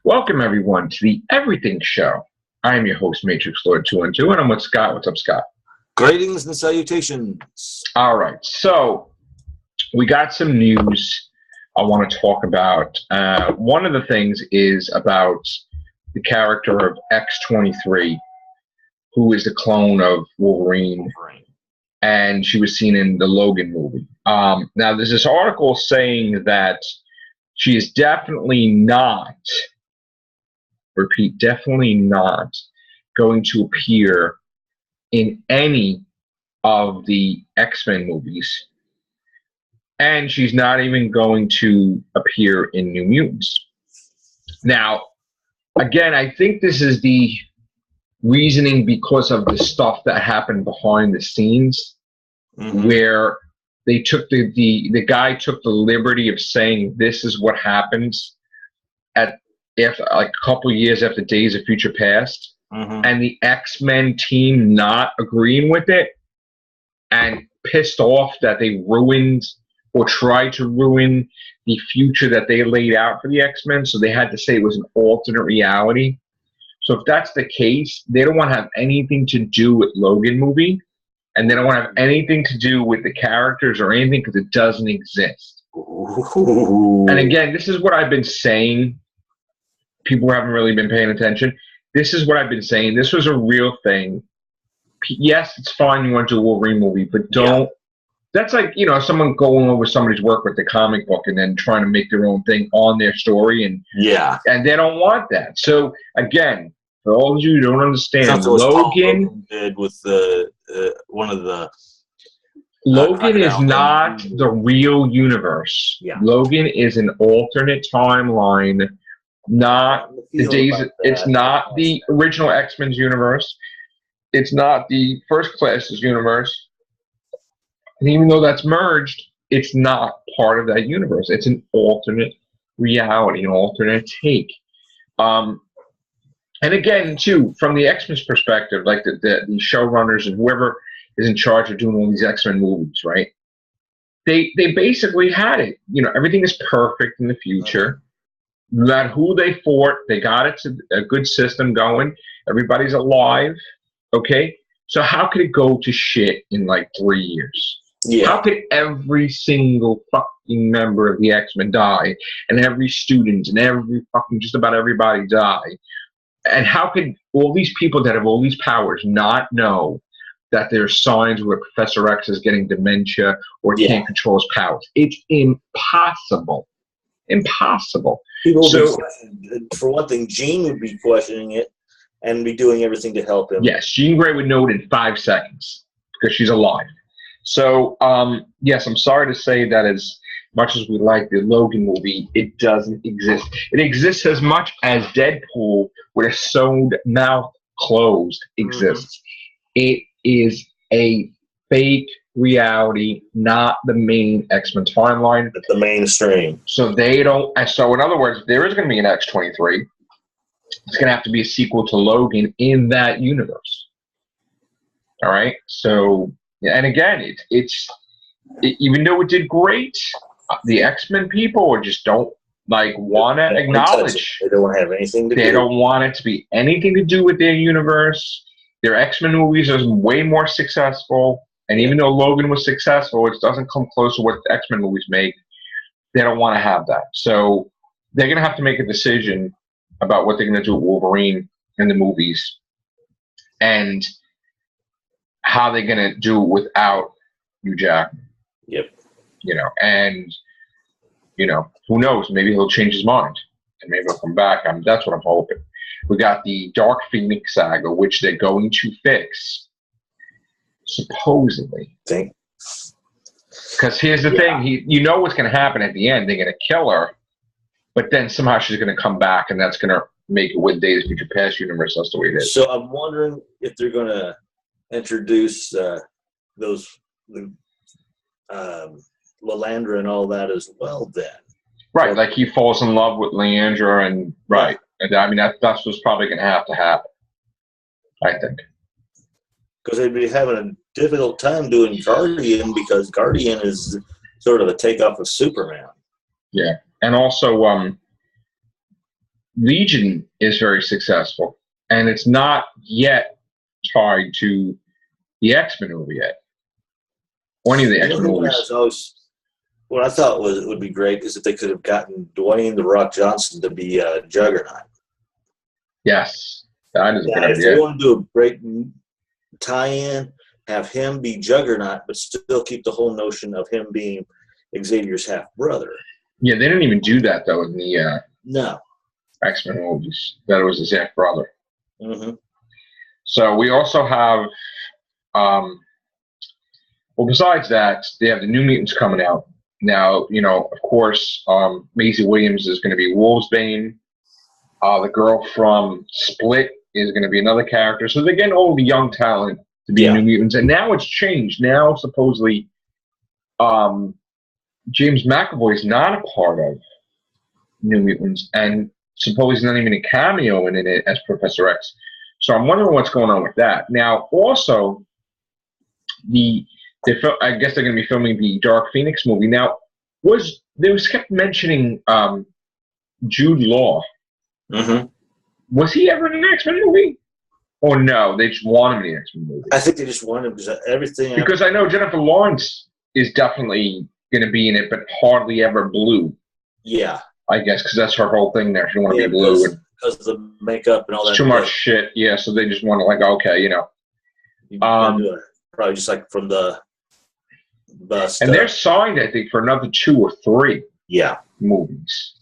Welcome, everyone, to the Everything Show. I am your host, Matrixlord212, and I'm with Scott. What's up, Scott? Greetings and salutations. All right, so we got some news I want to talk about. One of the things is about the character of X23, who is the clone of Wolverine, and she was seen in the Logan movie. Now, there's this article saying that she is definitely not, repeat, definitely not going to appear in any of the X-Men movies. And she's not even going to appear in New Mutants. Now, again, I think this is the reasoning because of the stuff that happened behind the scenes, where they took the guy took the liberty of saying this is what happens after like a couple of years after Days of Future Past, and the X-Men team not agreeing with it and pissed off that they ruined or tried to ruin the future that they laid out for the X-Men, so they had to say it was an alternate reality. So if that's the case, they don't want to have anything to do with Logan movie, and they don't want to have anything to do with the characters or anything because it doesn't exist. And again, this is what I've been saying. People haven't really been paying attention. This is what I've been saying. This was a real thing. Yes, it's fine you want to do a Wolverine movie, but don't. Yeah. That's like, you know, someone going over somebody's work with the comic book and then trying to make their own thing on their story, and they don't want that. So again, for all of you who don't understand, Logan did with the one of the Logan is not the real universe. Yeah. Logan is an alternate timeline. Not the days. It's not the original X-Men's universe. It's not the First Class's universe. And even though that's merged, it's not part of that universe. It's an alternate reality, an alternate take. And again, too, from the X-Men's perspective, like the showrunners and whoever is in charge of doing all these X-Men movies, right? They basically had it. You know, everything is perfect in the future. No matter who they fought, they got it to a good system going. Everybody's alive, okay? So how could it go to shit in like 3 years? Yeah. How could every single fucking member of the X-Men die, and every student and every fucking just about everybody die? And how could all these people that have all these powers not know that there's signs where Professor X is getting dementia or can't control his powers? It's impossible. Impossible. People would be, for one thing, Jean would be questioning it and be doing everything to help him. Yes, Jean Grey would know it in 5 seconds because she's alive. So, yes, I'm sorry to say that as much as we like the Logan movie, it doesn't exist. It exists as much as Deadpool with a sewed mouth closed exists. It is a fake reality, not the main X-Men timeline. It's the mainstream. So they don't. So in other words, there is going to be an X23. It's going to have to be a sequel to Logan in that universe. All right. So, and again, even though it did great, the X-Men people just don't want to acknowledge. They don't want to have anything to do. They don't want it to be anything to do with their universe. Their X-Men movies are way more successful. And even though Logan was successful, it doesn't come close to what the X-Men movies make. They don't want to have that. So they're going to have to make a decision about what they're going to do with Wolverine in the movies and how they're going to do it without Hugh Jackman. Yep. You know, and, you know, who knows? Maybe he'll change his mind and maybe he'll come back. That's what I'm hoping. We got the Dark Phoenix saga, which they're going to fix. Supposedly. Because here's the thing, you know what's going to happen at the end. They're going to kill her, but then somehow she's going to come back, and that's going to make it with Days of Future Past universe. That's the way it is. So I'm wondering if they're going to introduce those Lilandra and all that as well then. Right, like he falls in love with Lilandra, and right. And I mean, that's what's probably going to happen, I think. Because they'd be having a difficult time doing Guardian because Guardian is sort of a takeoff of Superman. Yeah, and also Legion is very successful, and it's not yet tied to the X-Men movie yet. Or any of the X-Men movies. What I thought would be great is if they could have gotten Dwayne "The Rock" Johnson to be Juggernaut. Yes, that is a good idea. If they want to do a great tie-in, have him be Juggernaut, but still keep the whole notion of him being Xavier's half-brother. Yeah, they didn't even do that, though, in the no X-Men movies. That it was his half-brother. Mm-hmm. So we also have, well, besides that, they have the New Mutants coming out. Now, of course, Maisie Williams is going to be Wolvesbane. The girl from Split is going to be another character. So they're getting all the young talent to be New Mutants. And now it's changed. Now, supposedly, James McAvoy is not a part of New Mutants. And supposedly he's not even a cameo in it as Professor X. So I'm wondering what's going on with that. Now, also, I guess they're going to be filming the Dark Phoenix movie. Now, they kept mentioning Jude Law. Mm-hmm. Was he ever in an X-Men movie? Or no, they just want him in the X-Men movie? I think they just want him because everything... Because I know Jennifer Lawrence is definitely going to be in it, but hardly ever blue. Yeah. I guess, because that's her whole thing there. She want to be blue. Because of the makeup and all that. Too much shit, yeah, so they just want to, like, okay, probably just like from the bust. And they're signed, I think, for another 2 or 3 movies.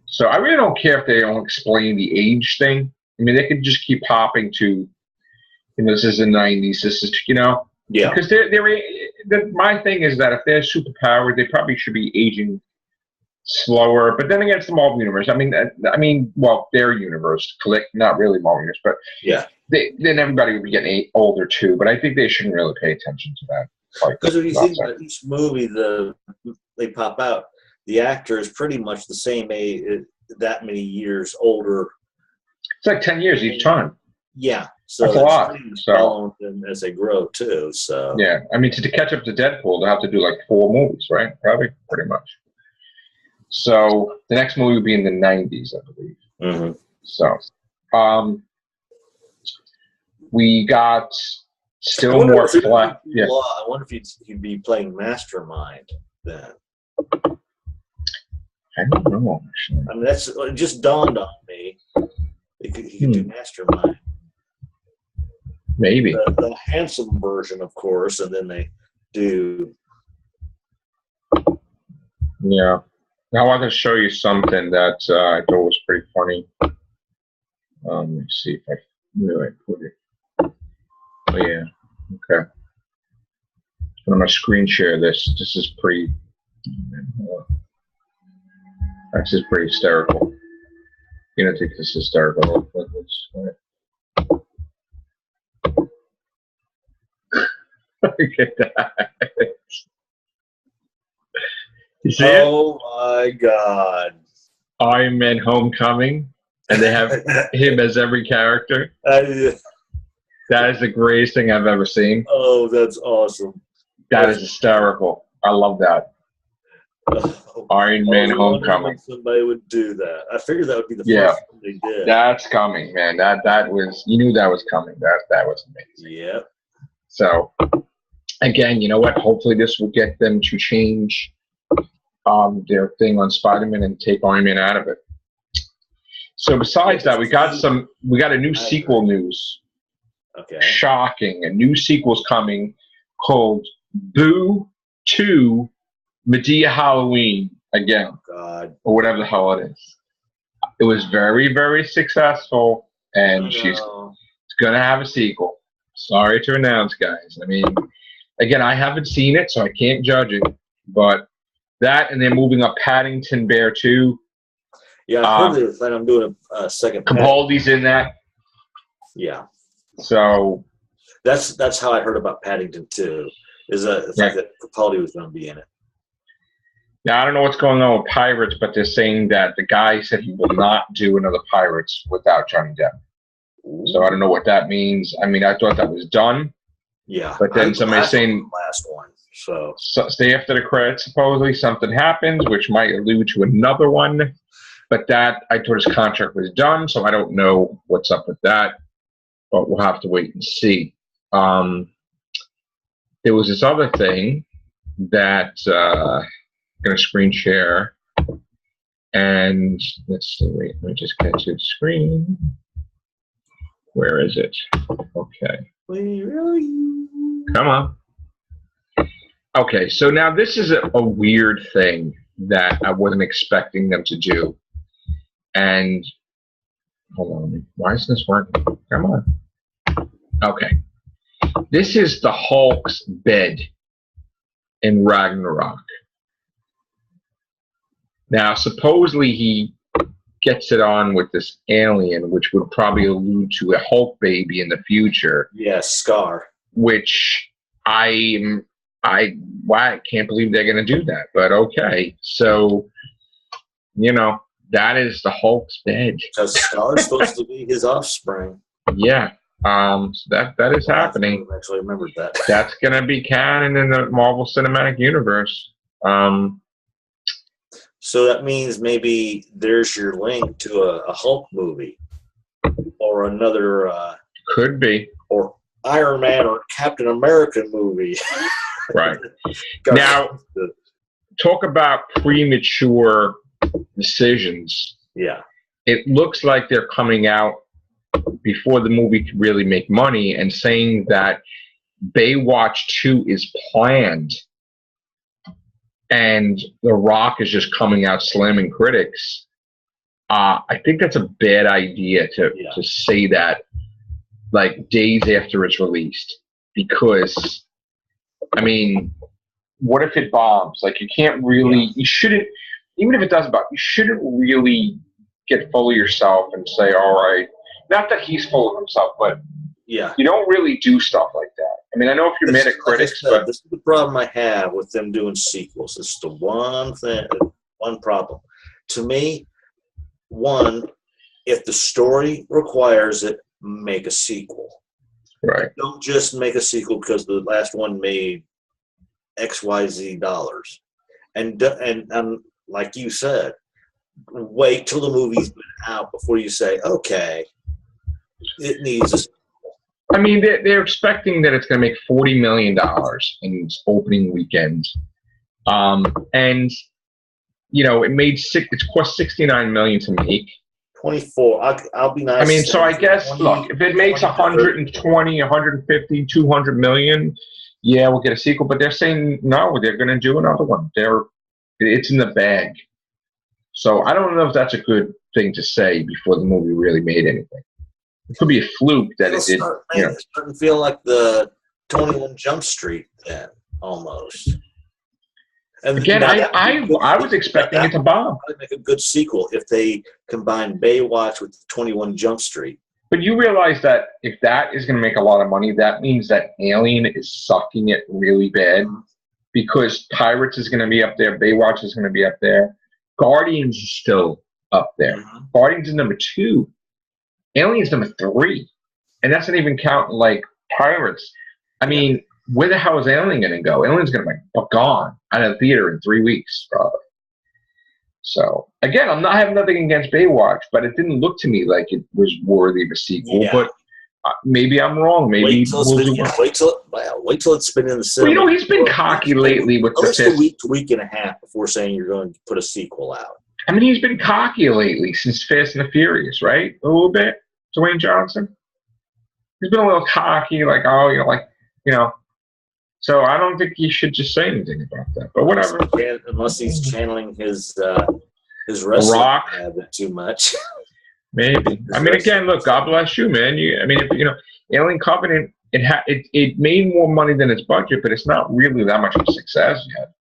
So I really don't care if they don't explain the age thing. I mean, they could just keep hopping to, this is the 90s, this is, Yeah. Because my thing is that if they're superpowered, they probably should be aging slower. But then again, it's the Marvel Universe. I mean, well, their universe, not really Marvel Universe, but then everybody would be getting older too. But I think they shouldn't really pay attention to that. Because if you think about each movie they pop out, the actor is pretty much the same age, that many years older. It's like 10 years each time. Yeah. So that's a lot. Following them as they grow too. So yeah, I mean, to catch up to Deadpool, they'll have to do like 4 movies, right? Probably, pretty much. So the next movie will be in the 90s, I believe. Mm-hmm. So, we got still more flat. Yeah. I wonder if he'd be playing Mastermind then. I don't know, actually. I mean, it just dawned on me. He could do Mastermind. Maybe. The handsome version, of course, and then they do. Yeah. Now I want to show you something that I thought was pretty funny. Let me see if I put it. Oh, yeah. Okay. I'm going to screen share this. This is pretty... This is pretty hysterical. You're going to think this is hysterical. Look at that. You see it? Oh my God. Iron Man Homecoming, and they have him as every character. That is the greatest thing I've ever seen. Oh, that's awesome. That is hysterical. I love that. Iron Man Homecoming. Somebody would do that. I figured that would be the first thing they did. That's coming, man. That was, you knew that was coming. That was amazing. Yep. So, again, you know what? Hopefully this will get them to change their thing on Spider-Man and take Iron Man out of it. So besides that, we got a new sequel news. Okay. Shocking. A new sequel's coming called Boo 2 Medea Halloween again. Oh, God. Or whatever the hell it is. It was very, very successful, and she's going to have a sequel. Sorry to announce, guys. I mean, again, I haven't seen it, so I can't judge it, but that, and they're moving up Paddington Bear 2. Yeah, I heard they were planning on doing a second. Capaldi's in that. Yeah. So that's how I heard about Paddington 2, is the fact that Capaldi was going to be in it. Now, I don't know what's going on with Pirates, but they're saying that the guy said he will not do another Pirates without Johnny Depp. Ooh. So I don't know what that means. I mean, I thought that was done. Yeah. But then somebody's saying last one. So stay after the credits, supposedly something happens, which might allude to another one. But that, I thought his contract was done, so I don't know what's up with that. But we'll have to wait and see. There was this other thing that I'm going to screen share. And let's see, wait, let me just get to the screen. Where is it? Okay. Where are you? Come on. Okay, so now this is a weird thing that I wasn't expecting them to do. And hold on, why isn't this working? Come on. Okay. This is the Hulk's bed in Ragnarok. Now, supposedly he gets it on with this alien, which would probably allude to a Hulk baby in the future. Yes, Scar. Which I can't believe they're going to do that. But okay, so you know that is the Hulk's bed. Because Scar's supposed to be his offspring. Yeah. So that is happening. I actually remembered that. That's going to be canon in the Marvel Cinematic Universe. So that means maybe there's your link to a Hulk movie, or another. Could be. Or Iron Man or Captain America movie. Right. Now, talk about premature decisions. Yeah. It looks like they're coming out before the movie could really make money and saying that Baywatch 2 is planned and The Rock is just coming out slamming critics. I think that's a bad idea to say that like days after it's released, because I mean, what if it bombs? Like, you can't really, you shouldn't, even if it does bomb, you shouldn't really get full of yourself and say, all right, not that he's full of himself, but you don't really do stuff like that. I mean, I know if you're mad at critics, but this is the problem I have with them doing sequels. It's the one problem. To me, one, if the story requires it, make a sequel. Right. Don't just make a sequel because the last one made XYZ dollars. And like you said, wait till the movie's been out before you say, okay, it needs a sequel. I mean, they're expecting that it's going to make $40 million in its opening weekend. And, you know, it's cost $69 million to make. 24. I'll be nice. I mean, so I guess, look, if it makes 120, 150, 200 million, yeah, we'll get a sequel. But they're saying, no, they're going to do another one. It's in the bag. So I don't know if that's a good thing to say before the movie really made anything. It could be a fluke that it did. It's starting to feel like the 21 Jump Street then, almost. And again, I was expecting it to bomb. I'd make a good sequel if they combine Baywatch with 21 Jump Street. But you realize that if that is going to make a lot of money, that means that Alien is sucking it really bad, because Pirates is going to be up there, Baywatch is going to be up there, Guardians is still up there. Guardians is number 2. Alien's number 3. And that's not even counting, like, Pirates. I mean, where the hell is Alien going to go? Alien's going to be gone out of the theater in 3 weeks, probably. So, again, I'm not having nothing against Baywatch, but it didn't look to me like it was worthy of a sequel. Yeah. But maybe I'm wrong. Maybe wait till it's been in the cinema. Well, you know, he's been cocky lately with the fifth. Week and a half before saying you're going to put a sequel out. I mean, he's been cocky lately since Fast and the Furious, right? A little bit. Dwayne Johnson. He's been a little cocky, like, oh, you know. So I don't think he should just say anything about that. But whatever. Unless he's channeling his wrestling a bit too much. Maybe. I mean, again, look, God bless you, man. I mean, Alien Covenant, it made more money than its budget, but it's not really that much of a success yet.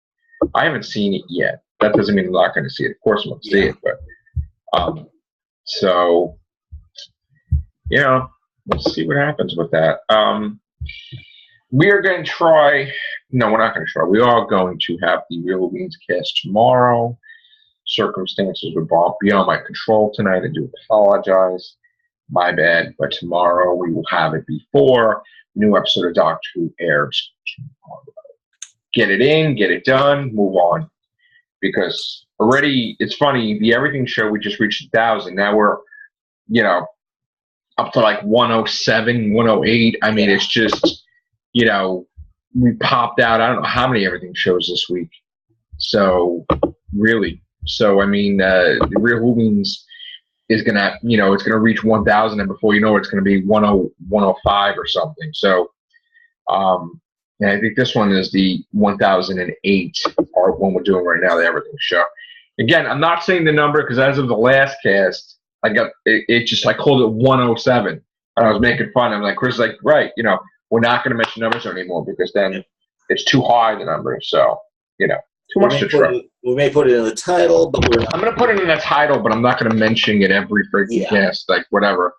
I haven't seen it yet. That doesn't mean I'm not going to see it. Of course, I'm going to see it, but so we'll see what happens with that. We are going to try. No, we're not going to try. We are going to have the Real Beans cast tomorrow. Circumstances were beyond my control tonight. I do apologize. My bad. But tomorrow we will have it before the new episode of Doctor Who airs tomorrow. Get it in, get it done, move on. because already it's funny. The Everything Show, we just reached 1,000. Now we're, you know, up to like 107, 108. I mean, it's just, you know, we popped out. I don't know how many Everything Shows this week. So really, I mean, the Real Hoovings is gonna, you know, it's gonna reach 1,000, and before you know it, it's gonna be 105 or something. So, and I think this one is the 1,008, or one we're doing right now, the Everything Show. Again, I'm not saying the number because as of the last cast, I got it just, I called it 107, and I was making fun. I'm like, Chris is like, right, you know, we're not gonna mention numbers anymore because then it's too high, the number. So, you know, too much to try. We may put it in the title, but I'm going to put it in the title, but I'm not going to mention it every freaking cast, like whatever.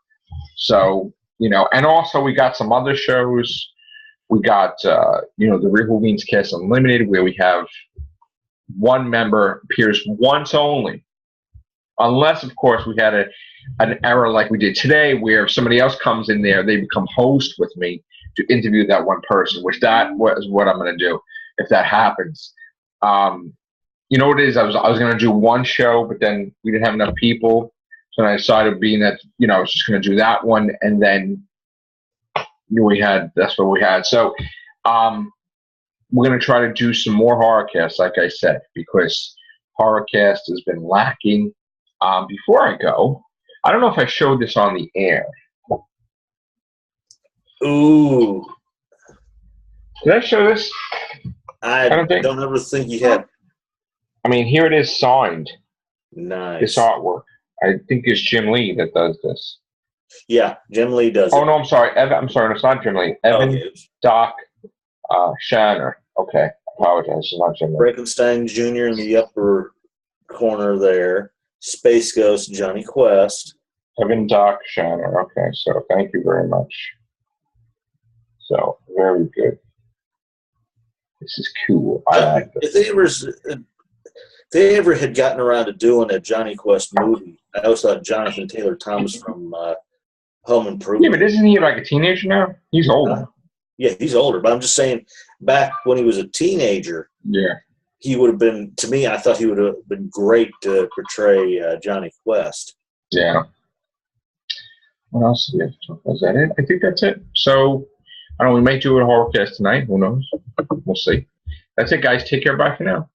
So, you know, and also we got some other shows. We got, you know, the Real Hoovings Cast Unlimited, where we have one member appears once only. Unless, of course, we had an error like we did today, where if somebody else comes in there, they become host with me to interview that one person, which that was what I'm going to do if that happens. You know what it is? I was going to do one show, but then we didn't have enough people, so I decided, being that, you know, I was just going to do that one, and then that's what we had. So we're going to try to do some more horrorcasts, like I said, because horrorcast has been lacking. Before I go, I don't know if I showed this on the air. Ooh, did I show this? I don't ever think you have. I mean, here it is signed. Nice. This artwork. I think it's Jim Lee that does this. Yeah, Jim Lee does it. Oh, no, I'm sorry. I'm sorry, no, it's not Jim Lee. Evan Doc Shanner. Okay, I apologize. It's not Jim Lee. Frankenstein Jr. in the upper corner there. Space Ghost, Johnny Quest. Evan Doc Shanner. Okay, so thank you very much. So, very good. This is cool. I like this. If they ever had gotten around to doing a Johnny Quest movie, I always thought Jonathan Taylor Thomas from Home Improvement. Yeah, but isn't he like a teenager now? He's older. Yeah, he's older. But I'm just saying, back when he was a teenager, he would have been, to me, I thought he would have been great to portray Johnny Quest. Yeah. What else do we have to talk about? Is that it? I think that's it. So, I don't know, we might do a horrorcast tonight. Who knows? We'll see. That's it, guys. Take care. Bye for now.